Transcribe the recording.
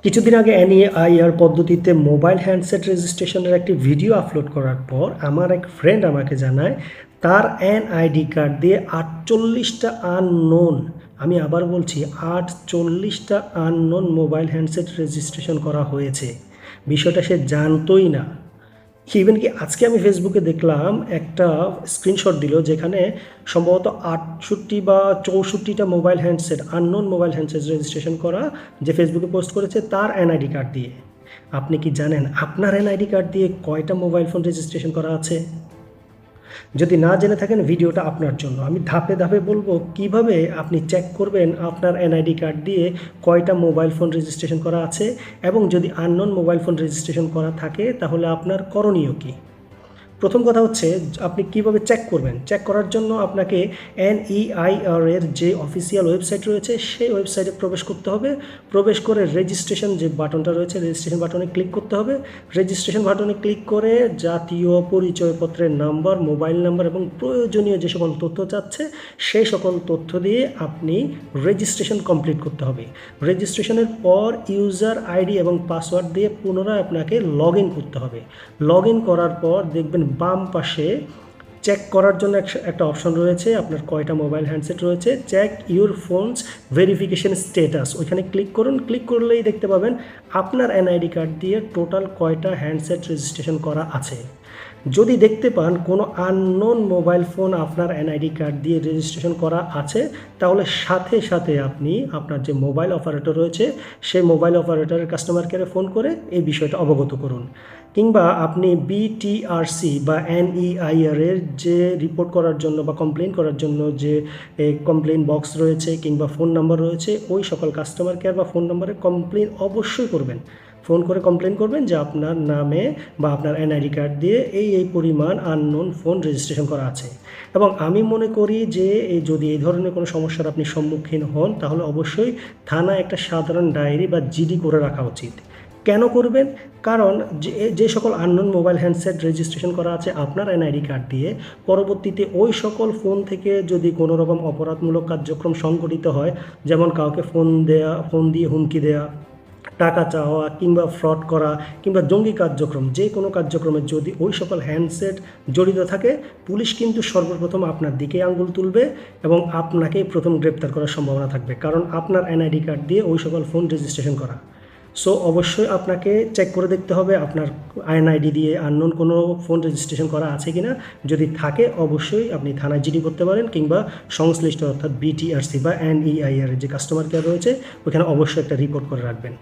কিছুদিন আগে এনইআইআর পদ্ধতিতে মোবাইল হ্যান্ডসেট রেজিস্ট্রেশনের একটি ভিডিও আপলোড করার পর আমার এক ফ্রেন্ড আমাকে জানায় তার এনআইডি কার্ড দিয়ে 48টা আননোন, আমি আবার বলছি 48টা আননোন মোবাইল হ্যান্ডসেট রেজিস্ট্রেশন করা হয়েছে। বিষয়টা সে জানতোই না। ইভেন কি আজকে আমি ফেসবুকে দেখলাম একটা স্ক্রিনশট দিল যেখানে সম্ভবত 68 বা 64টা mobile handset unknown mobile handset registration করা, যে ফেসবুকে পোস্ট করেছে তার এনআইডি কার্ড দিয়ে। আপনি কি জানেন আপনার এনআইডি কার্ড দিয়ে কয়টা মোবাইল ফোন রেজিস্ট্রেশন করা আছে? যদি না জেনে থাকেন ভিডিওটা আপনার জন্য। আমি ধাপে ধাপে বলবো কিভাবে আপনি চেক করবেন আপনার এনআইডি কার্ড দিয়ে কয়টা মোবাইল ফোন রেজিস্ট্রেশন করা আছে, এবং যদি আননোন মোবাইল ফোন রেজিস্ট্রেশন করা থাকে তাহলে আপনার করণীয় কী। প্রথম কথা হচ্ছে আপনি কিভাবে চেক করবেন। চেক করার জন্য আপনাকে এনইআইআর এর যে অফিসিয়াল ওয়েবসাইট রয়েছে সেই ওয়েবসাইটে প্রবেশ করতে হবে। প্রবেশ করে রেজিস্ট্রেশন যে বাটনটা রয়েছে রেজিস্ট্রেশন বাটনে ক্লিক করতে হবে। রেজিস্ট্রেশন বাটনে ক্লিক করে জাতীয় পরিচয়পত্রের নাম্বার, মোবাইল নাম্বার এবং প্রয়োজনীয় যে সকল তথ্য চাচ্ছে সেই সকল তথ্য দিয়ে আপনি রেজিস্ট্রেশন কমপ্লিট করতে হবে। রেজিস্ট্রেশনের পর ইউজার আইডি এবং পাসওয়ার্ড দিয়ে পুনরায় আপনাকে লগ ইন করতে হবে। লগ ইন করার পর দেখবেন বাম পাশে চেক করার জন্য একটা অপশন রয়েছে, আপনার কয়টা মোবাইল হ্যান্ডসেট রয়েছে, check your phones verification status. ওইখানে ক্লিক করুন। ক্লিক করলেই দেখতে পাবেন আপনার এনআইডি কার্ড দিয়ে টোটাল কয়টা হ্যান্ডসেট রেজিস্ট্রেশন করা আছে। যদি দেখতে পান কোনো আননোন মোবাইল ফোন আপনার এনআইডি কার্ড দিয়ে রেজিস্ট্রেশন করা আছে, তাহলে সাথে সাথে আপনি আপনার যে মোবাইল অপারেটর রয়েছে সেই মোবাইল অপারেটরের কাস্টমার কেয়ারে ফোন করে এই বিষয়টা অবগত করুন। কিংবা আপনি বিটিআরসি বা এনইআইআর এর যে রিপোর্ট করার জন্য বা কমপ্লেন করার জন্য যে কমপ্লেন বক্স রয়েছে কিংবা ফোন নাম্বার রয়েছে, ওই সকল কাস্টমার কেয়ার বা ফোন নাম্বারে কমপ্লেন অবশ্যই করবেন। ফোন করে কমপ্লেন করবেন যে আপনার নামে বা আপনার এনআইডি কার্ড দিয়ে এই পরিমাণ আননোন ফোন রেজিস্ট্রেশন করা আছে। এবং আমি মনে করি যে যদি এই ধরনের কোনো সমস্যার আপনি সম্মুখীন হন তাহলে অবশ্যই থানায় একটা সাধারণ ডায়েরি বা জিডি করে রাখা উচিত। কেন করবেন? কারণ যে সকল আননোন মোবাইল হ্যান্ডসেট রেজিস্ট্রেশন করা আছে আপনার এনআইডি কার্ড দিয়ে, পরবর্তীতে ওই সকল ফোন থেকে যদি কোনো রকম অপরাধমূলক কার্যক্রম সংঘটিত হয়, যেমন কাউকে ফোন দিয়ে হুমকি দেওয়া, টাকা চাওয়া কিংবা ফ্রড করা কিংবা জঙ্গি কার্যক্রম, যে কোনো কার্যক্রমে যদি ওই সকল হ্যান্ডসেট জড়িত থাকে, পুলিশ কিন্তু সর্বপ্রথম আপনার দিকে আঙ্গুল তুলবে এবং আপনাকেই প্রথম গ্রেপ্তার করার সম্ভাবনা থাকবে, কারণ আপনার এনআইডি কার্ড দিয়ে ওই সকল ফোন রেজিস্ট্রেশন করা। সো অবশ্যই আপনাকে চেক করে দেখতে হবে আপনার এনআইডি দিয়ে আননোন কোনো ফোন রেজিস্ট্রেশন করা আছে কি না। যদি থাকে অবশ্যই আপনি থানায় জিডি করতে পারেন, কিংবা সংশ্লিষ্ট অর্থাৎ বিটিআরসি বা এনইআইআর যে কাস্টমার কেয়ার রয়েছে ওখানে অবশ্যই একটা রিপোর্ট করে রাখবেন।